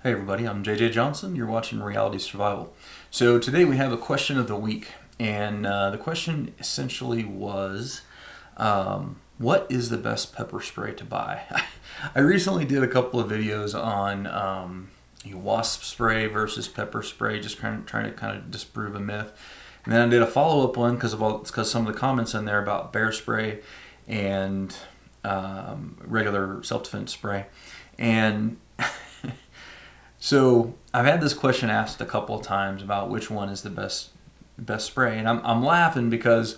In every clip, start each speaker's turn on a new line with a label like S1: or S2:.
S1: Hey everybody, I'm JJ Johnson. You're watching Reality Survival. So today we have a question of the week, and the question essentially was, what is the best pepper spray to buy? I recently did a couple of videos on wasp spray versus pepper spray, just trying to disprove a myth. And then I did a follow-up one because some of the comments in there about bear spray and regular self-defense spray. And so I've had this question asked a couple of times about which one is the best spray, and I'm laughing because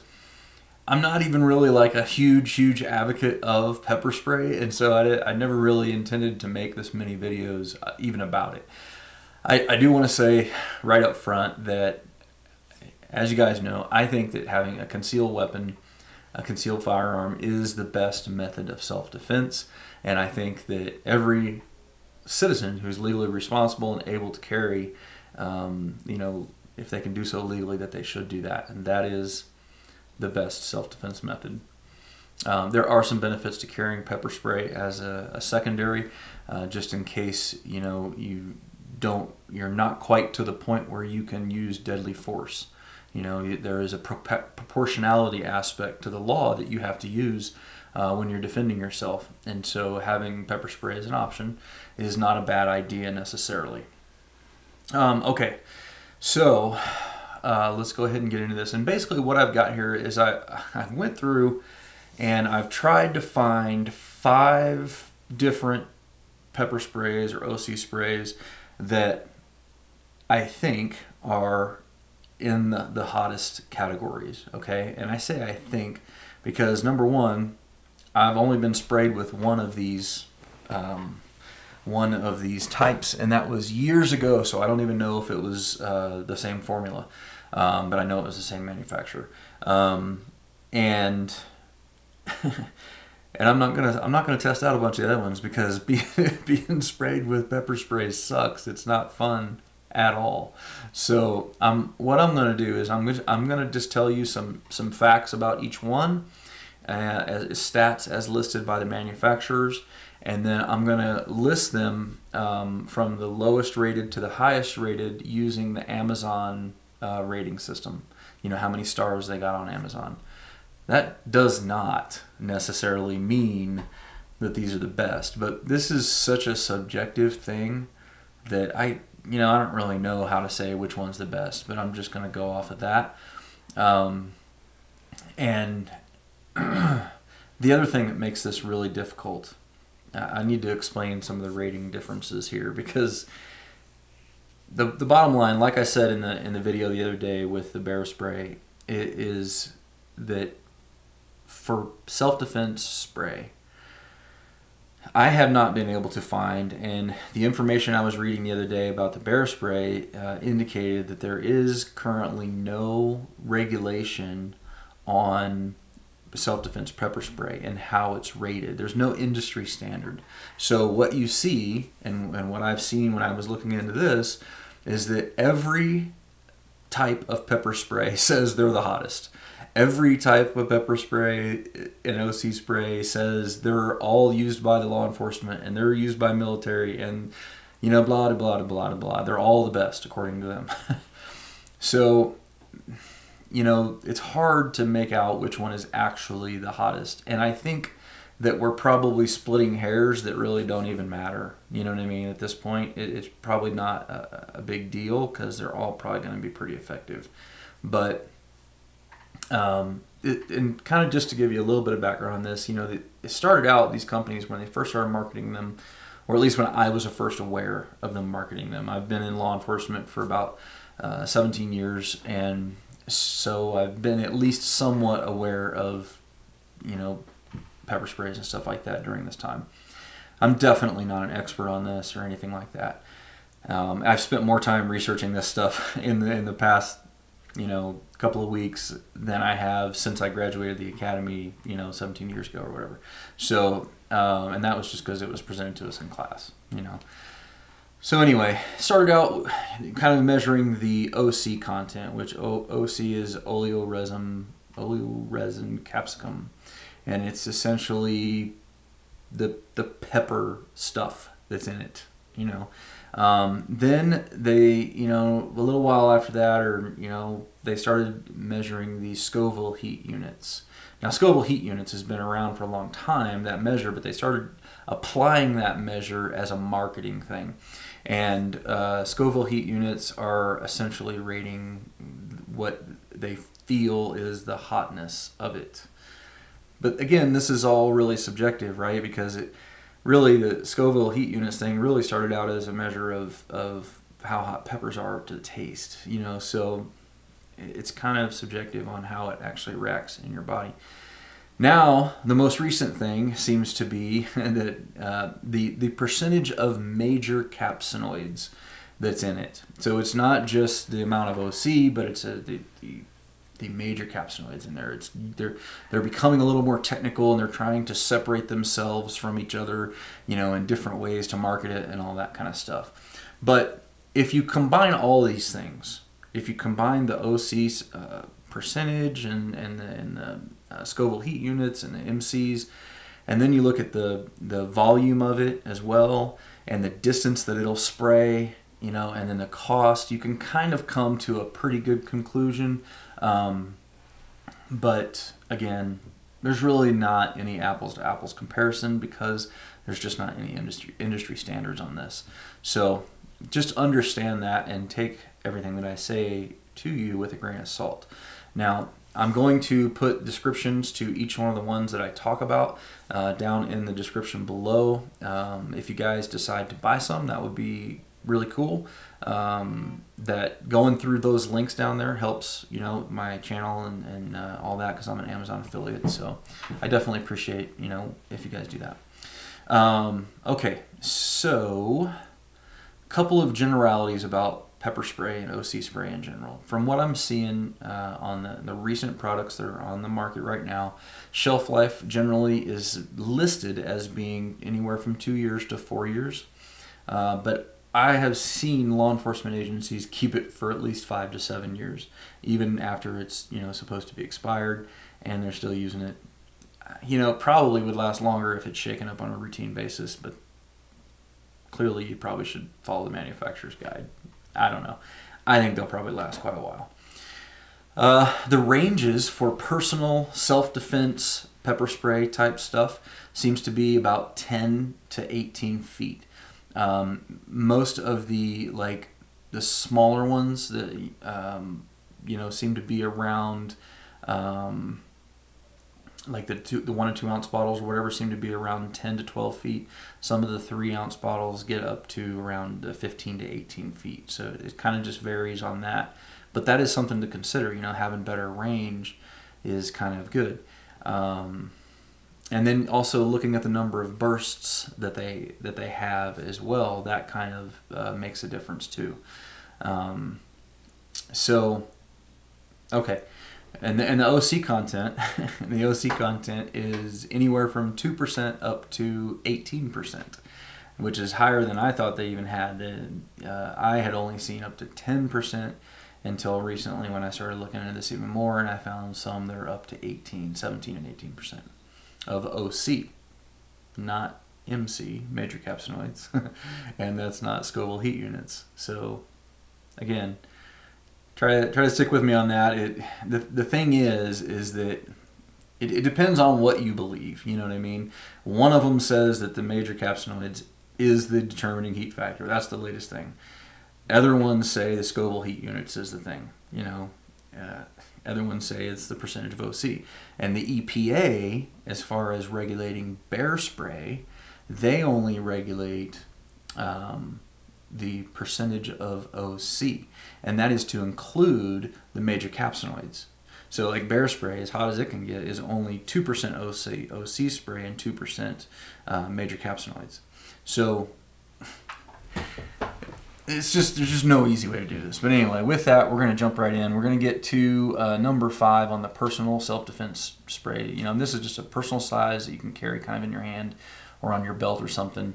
S1: I'm not even really like a huge advocate of pepper spray, and so I never really intended to make this many videos even about it. I do want to say right up front that, as you guys know, I think that having a concealed weapon, a concealed firearm, is the best method of self-defense, and I think that every citizen who's legally responsible and able to carry, if they can do so legally, that they should do that, and that is the best self-defense method. There are some benefits to carrying pepper spray as a secondary, just in case you're not quite to the point where you can use deadly force. There is a proportionality aspect to the law that you have to use when you're defending yourself, and so having pepper spray as an option is not a bad idea necessarily. Okay, so let's go ahead and get into this. And basically what I've got here is I went through and I've tried to find 5 different pepper sprays or OC sprays that I think are in the hottest categories, okay? And I say I think because, number one, I've only been sprayed with one of these types, and that was years ago, so I don't even know if it was the same formula, but I know it was the same manufacturer. And and I'm not gonna test out a bunch of the other ones because being sprayed with pepper spray sucks. It's not fun at all. So what I'm gonna do is I'm gonna just tell you some facts about each one, as stats as listed by the manufacturers, and then I'm going to list them from the lowest rated to the highest rated using the Amazon rating system. How many stars they got on Amazon. That does not necessarily mean that these are the best, but this is such a subjective thing that I don't really know how to say which one's the best, but I'm just going to go off of that. And the other thing that makes this really difficult, I need to explain some of the rating differences here, because the bottom line, like I said in the video the other day with the bear spray, is that for self-defense spray, I have not been able to find, and the information I was reading the other day about the bear spray indicated that there is currently no regulation on self-defense pepper spray and how it's rated. There's no industry standard. So what you see, and what I've seen when I was looking into this, is that every type of pepper spray says they're the hottest. Every type of pepper spray and OC spray says they're all used by the law enforcement and they're used by military and blah blah blah blah blah. They're all the best according to them. So it's hard to make out which one is actually the hottest. And I think that we're probably splitting hairs that really don't even matter. You know what I mean? At this point, it's probably not a big deal because they're all probably going to be pretty effective. But, and kind of just to give you a little bit of background on this, it started out, these companies, when they first started marketing them, or at least when I was first aware of them marketing them. I've been in law enforcement for about 17 years, and so I've been at least somewhat aware of, pepper sprays and stuff like that during this time. I'm definitely not an expert on this or anything like that. I've spent more time researching this stuff in the past, couple of weeks than I have since I graduated the academy, 17 years ago or whatever. So, and that was just because it was presented to us in class, So anyway, started out kind of measuring the OC content, which OC is oleoresin capsicum, and it's essentially the pepper stuff that's in it. Then they, a little while after that, or, they started measuring the Scoville heat units. Now, Scoville heat units has been around for a long time, that measure, but they started applying that measure as a marketing thing. And Scoville heat units are essentially rating what they feel is the hotness of it. But again, this is all really subjective, right? Because the Scoville heat units thing really started out as a measure of how hot peppers are to the taste, so it's kind of subjective on how it actually reacts in your body. Now, the most recent thing seems to be that the percentage of major capsinoids that's in it. So it's not just the amount of OC, but it's the major capsinoids in there. They're becoming a little more technical, and they're trying to separate themselves from each other, in different ways to market it and all that kind of stuff. But if you combine all these things, if you combine the OC percentage and the Scoville heat units and the MCs, and then you look at the volume of it as well, and the distance that it'll spray, and then the cost, you can kind of come to a pretty good conclusion. But again, there's really not any apples to apples comparison, because there's just not any industry standards on this. So just understand that and take everything that I say to you with a grain of salt. Now, I'm going to put descriptions to each one of the ones that I talk about down in the description below. If you guys decide to buy some, that would be really cool. That going through those links down there helps, my channel and all that, because I'm an Amazon affiliate. So I definitely appreciate, if you guys do that. Okay, so a couple of generalities about pepper spray and OC spray in general. From what I'm seeing on the recent products that are on the market right now, shelf life generally is listed as being anywhere from 2 years to 4 years. But I have seen law enforcement agencies keep it for at least 5 to 7 years, even after it's supposed to be expired, and they're still using it. Probably would last longer if it's shaken up on a routine basis, but clearly you probably should follow the manufacturer's guide. I don't know. I think they'll probably last quite a while. The ranges for personal self-defense pepper spray type stuff seems to be about 10 to 18 feet. Most of the smaller ones that seem to be around the 1 and 2 ounce bottles or whatever seem to be around 10 to 12 feet. Some of the 3 ounce bottles get up to around 15 to 18 feet. So it kind of just varies on that. But that is something to consider. Having better range is kind of good. And then also looking at the number of bursts that they have as well, that kind of makes a difference too. Okay. And the OC content, the OC content is anywhere from 2% up to 18%, which is higher than I thought they even had. I had only seen up to 10% until recently when I started looking into this even more, and I found some that are up to 17 and 18% of OC, not MC, major capsinoids, and that's not Scoville heat units. So again, try to stick with me on that. The thing is that it depends on what you believe. You know what I mean? One of them says that the major capsinoids is the determining heat factor. That's the latest thing. Other ones say the Scoville heat units is the thing. Other ones say it's the percentage of OC. And the EPA, as far as regulating bear spray, they only regulate the percentage of OC, and that is to include the major capsinoids. So like bear spray, as hot as it can get, is only 2% OC spray and 2% major capsinoids. So there's just no easy way to do this. But anyway, with that, we're going to jump right in. We're going to get to number 5 on the personal self-defense spray. This is just a personal size that you can carry kind of in your hand or on your belt or something.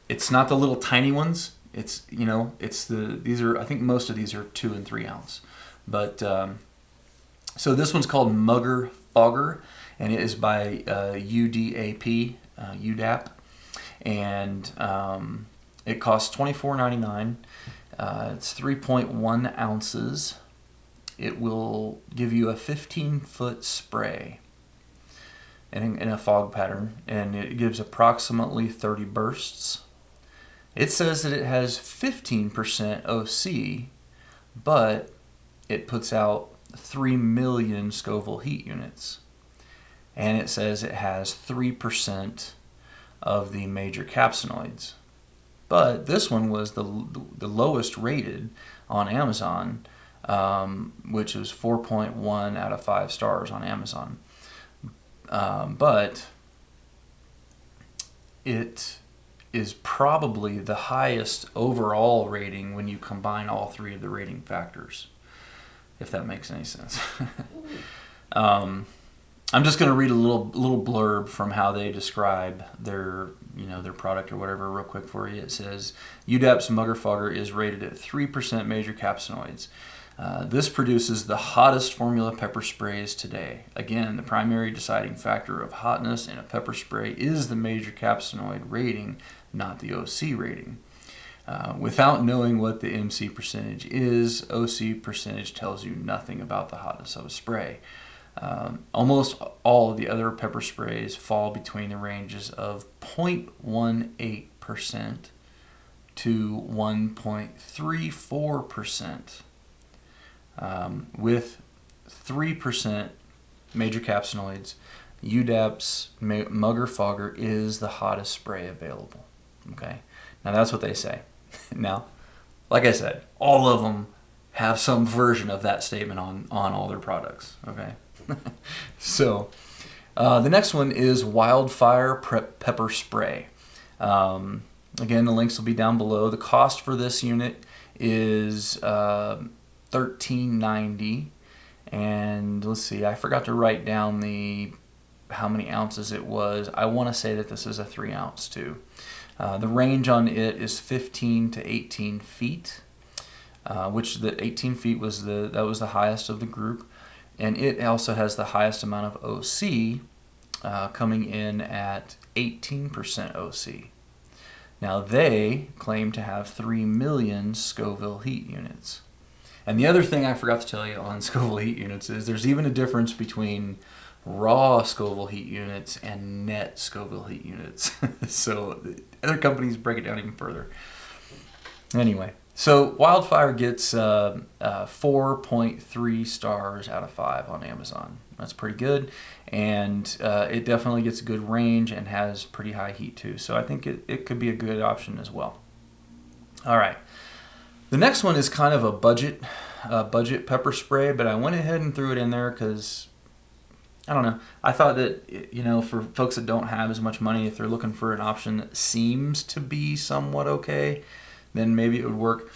S1: It's not the little tiny ones. It's these are, I think most of these are 2 and 3 ounce. But so this one's called Mugger Fogger, and it is by UDAP, UDAP, and It costs $24.99. It's 3.1 ounces. It will give you a 15-foot spray in a fog pattern, and it gives approximately 30 bursts. It says that it has 15% OC, but it puts out 3 million Scoville heat units. And it says it has 3% of the major capsinoids. But this one was the lowest rated on Amazon, which is 4.1 out of 5 stars on Amazon. But it is probably the highest overall rating when you combine all three of the rating factors, if that makes any sense. I'm just going to read a little blurb from how they describe their product or whatever real quick for you. It says, UDAP's Mugger Fogger is rated at 3% major capsinoids. This produces the hottest formula pepper sprays today. Again, the primary deciding factor of hotness in a pepper spray is the major capsinoid rating, not the OC rating. Without knowing what the MC percentage is, OC percentage tells you nothing about the hotness of a spray. Almost all of the other pepper sprays fall between the ranges of 0.18% to 1.34%. With 3% major capsinoids, UDAP's Mugger Fogger is the hottest spray available. Okay, now that's what they say. Now, like I said, all of them have some version of that statement on all their products. Okay. So, the next one is Wildfire Pepper Spray. Again, the links will be down below. The cost for this unit is $13.90, and let's see, I forgot to write down how many ounces it was. I want to say that this is a 3 ounce too. The range on it is 15 to 18 feet, which the 18 feet was the highest of the group. And it also has the highest amount of OC, coming in at 18% OC. Now they claim to have 3 million Scoville heat units. And the other thing I forgot to tell you on Scoville heat units is there's even a difference between raw Scoville heat units and net Scoville heat units. So other companies break it down even further. Anyway. So Wildfire gets 4.3 stars out of 5 on Amazon. That's pretty good, and it definitely gets a good range and has pretty high heat too. So I think it could be a good option as well. All right, the next one is kind of a budget pepper spray, but I went ahead and threw it in there because I don't know. I thought that for folks that don't have as much money, if they're looking for an option that seems to be somewhat okay, then maybe it would work.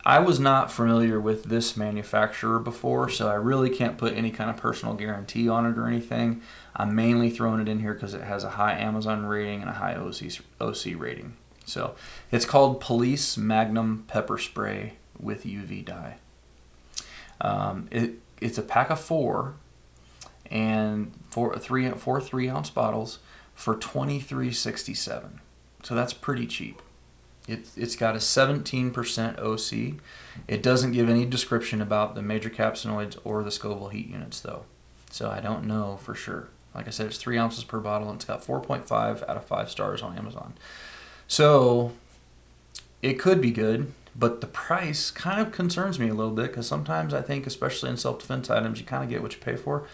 S1: I was not familiar with this manufacturer before, so I really can't put any kind of personal guarantee on it or anything. I'm mainly throwing it in here because it has a high Amazon rating and a high OC rating. So it's called Police Magnum Pepper Spray with UV dye. It's a pack of 4, and four 3 ounce bottles for $23.67. So that's pretty cheap. It's got a 17% OC. It doesn't give any description about the major capsinoids or the Scoville heat units, though. So I don't know for sure. Like I said, it's 3 ounces per bottle, and it's got 4.5 out of 5 stars on Amazon. So it could be good, but the price kind of concerns me a little bit because sometimes I think, especially in self-defense items, you kind of get what you pay for.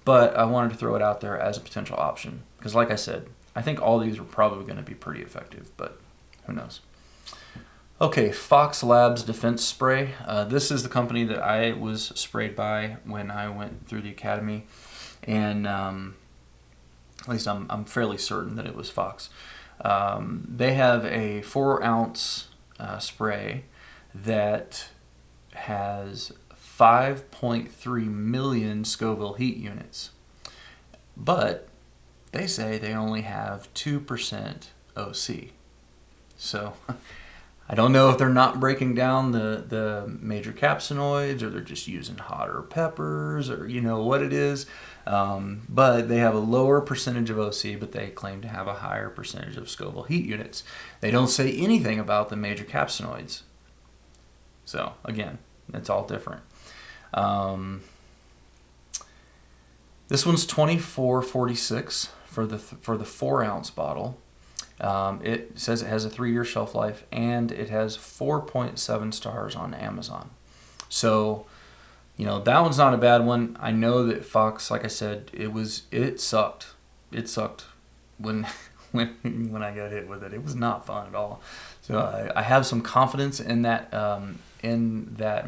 S1: But I wanted to throw it out there as a potential option because, like I said, I think all these are probably going to be pretty effective, but who knows? Okay, Fox Labs Defense Spray. This is the company that I was sprayed by when I went through the academy, and at least I'm fairly certain that it was Fox. They have a 4 ounce spray that has 5.3 million Scoville heat units, but they say they only have 2% OC. So I don't know if they're not breaking down the major capsinoids, or they're just using hotter peppers, or what it is. But they have a lower percentage of OC, but they claim to have a higher percentage of Scoville heat units. They don't say anything about the major capsinoids. So again, it's all different. This one's $24.46 for the 4-ounce bottle. It says it has a 3-year shelf life, and it has 4.7 stars on Amazon. So, that one's not a bad one. I know that Fox, like I said, it sucked. It sucked when I got hit with it. It was not fun at all. So I have some confidence in that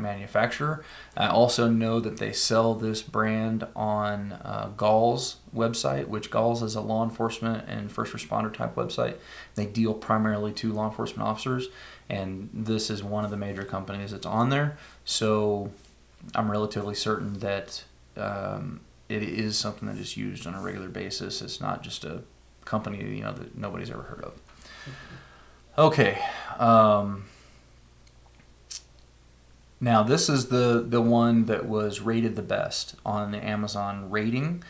S1: manufacturer. I also know that they sell this brand on Gall's website, which Gall's is a law enforcement and first responder type website. They deal primarily to law enforcement officers, and this is one of the major companies that's on there. So I'm relatively certain that it is something that is used on a regular basis. It's not just a company that nobody's ever heard of. Okay. Now this is the one that was rated the best on the Amazon rating.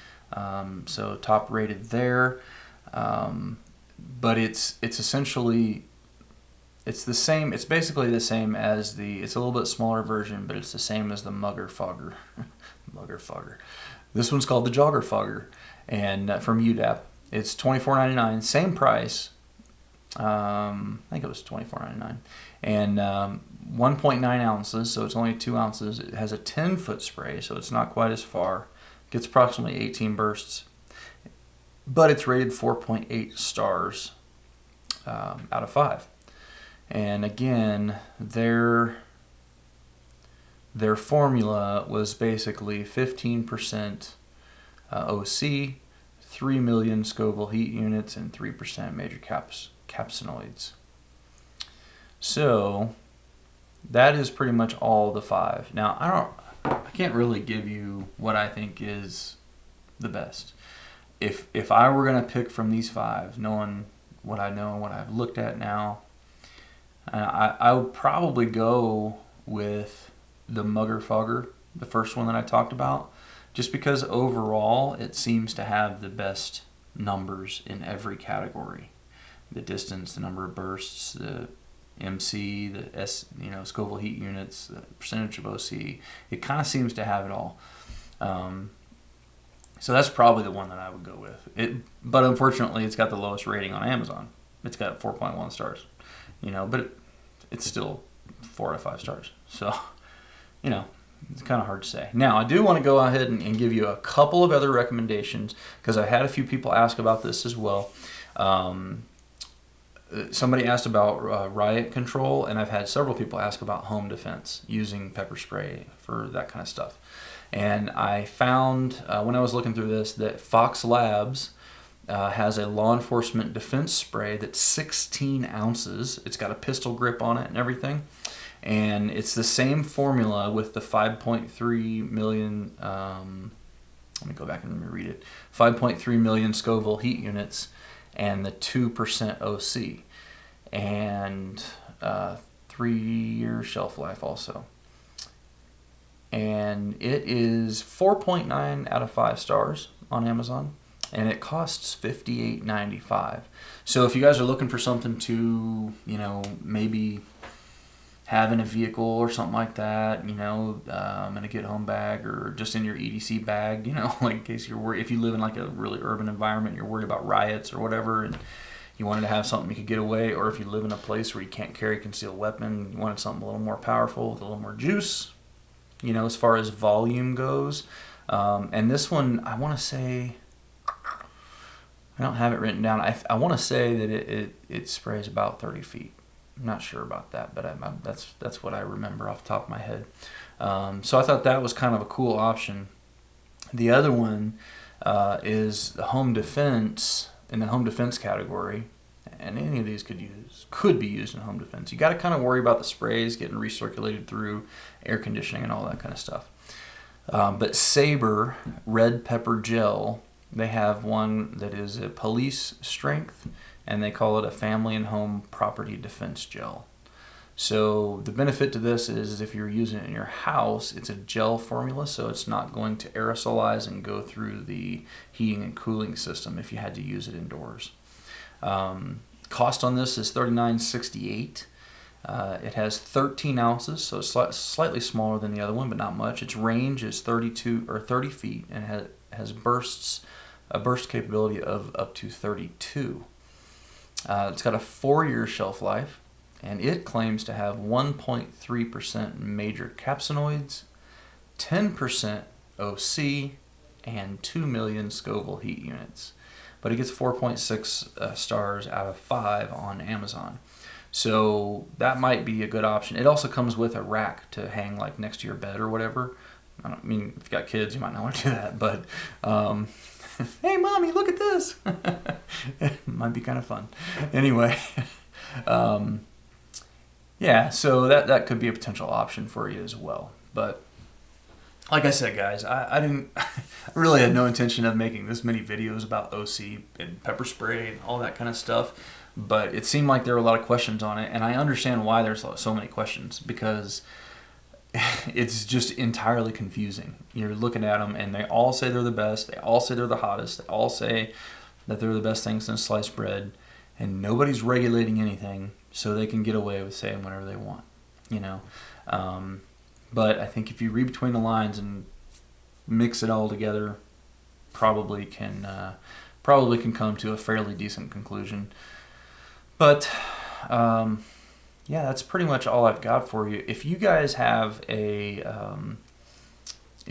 S1: So top rated there. But it's essentially, it's the same. It's basically the same as it's a little bit smaller version, but it's the same as the Mugger Fogger. Mugger Fogger. This one's called the Jogger Fogger, and from UDAP. It's $24.99, same price. I think it was $24.99, and 1.9 ounces, so it's only 2 ounces. It has a 10-foot spray, so it's not quite as far. Gets approximately 18 bursts, but it's rated 4.8 stars out of 5. And again, their formula was basically 15% OC, 3 million Scoville heat units, and 3% major capsinoids. So that is pretty much all the 5. Now I can't really give you what I think is the best. If I were gonna pick from these 5, knowing what I know and what I've looked at now, I would probably go with the Mugger Fogger, the first one that I talked about, just because overall it seems to have the best numbers in every category. The distance, the number of bursts, the MC, the Scoville heat units, the percentage of OC. It kind of seems to have it all. So that's probably the one that I would go with. But unfortunately, it's got the lowest rating on Amazon. It's got 4.1 stars. But it's still 4 out of 5 stars. So, it's kind of hard to say. Now, I do want to go ahead and give you a couple of other recommendations, because I had a few people ask about this as well. Somebody asked about riot control, and I've had several people ask about home defense, using pepper spray for that kind of stuff. And I found, when I was looking through this, that Fox Labs has a law enforcement defense spray that's 16 ounces. It's got a pistol grip on it and everything. And it's the same formula with the 5.3 million, let me go back and read it, 5.3 million Scoville heat units, and the 2% OC, and 3-year shelf life also. And it is 4.9 out of 5 stars on Amazon, and it costs $58.95. So if you guys are looking for something to, maybe have in a vehicle or something like that, in a get-home bag, or just in your EDC bag, like in case you're worried, if you live in like a really urban environment, you're worried about riots or whatever, and you wanted to have something you could get away, or if you live in a place where you can't carry a concealed weapon, you wanted something a little more powerful with a little more juice, as far as volume goes. And this one, I want to say, I don't have it written down. I want to say that it sprays about 30 feet. I'm not sure about that, but that's what I remember off the top of my head. So I thought that was kind of a cool option. The other one is the home defense, in the home defense category, and any of these could be used in home defense. You got to kind of worry about the sprays getting recirculated through air conditioning and all that kind of stuff. But Sabre Red Pepper Gel, they have one that is a police strength, and they call it a family and home property defense gel. So the benefit to this is if you're using it in your house, it's a gel formula, so it's not going to aerosolize and go through the heating and cooling system if you had to use it indoors. Cost on this is $39.68. It has 13 ounces, so it's slightly smaller than the other one, but not much. Its range is 30 feet, and has a burst capability of up to 32. It's got a 4-year shelf life, and it claims to have 1.3% major capsinoids, 10% OC, and 2 million Scoville heat units. But it gets 4.6 stars out of 5 on Amazon. So that might be a good option. It also comes with a rack to hang like next to your bed or whatever. I mean, if you got kids, you might not want to do that, but hey, mommy, look at this. It might be kind of fun. Anyway, yeah, so that could be a potential option for you as well. But like I said, guys, I really had no intention of making this many videos about OC and pepper spray and all that kind of stuff. But it seemed like there were a lot of questions on it, and I understand why there's so many questions, because it's just entirely confusing. You're looking at them, and they all say they're the best. They all say they're the hottest. They all say that they're the best things since sliced bread, and nobody's regulating anything, so they can get away with saying whatever they want, you know. But I think if you read between the lines and mix it all together, probably can come to a fairly decent conclusion. But yeah, that's pretty much all I've got for you. If you guys have if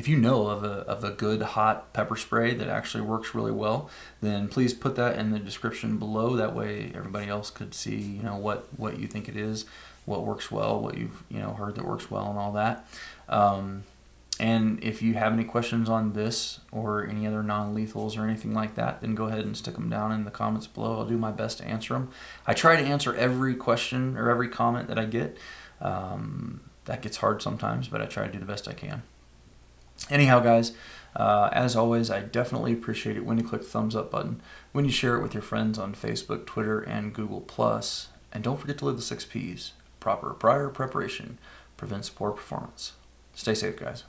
S1: you know of a good hot pepper spray that actually works really well, then please put that in the description below. That way everybody else could see, you know, what you think it is, what works well, what you've heard that works well, and all that. And if you have any questions on this or any other non-lethals or anything like that, then go ahead and stick them down in the comments below. I'll do my best to answer them. I try to answer every question or every comment that I get. That gets hard sometimes, but I try to do the best I can. Anyhow, guys, as always, I definitely appreciate it when you click the thumbs up button, when you share it with your friends on Facebook, Twitter, and Google+. And don't forget to live the 6 Ps. Proper prior preparation prevents poor performance. Stay safe, guys.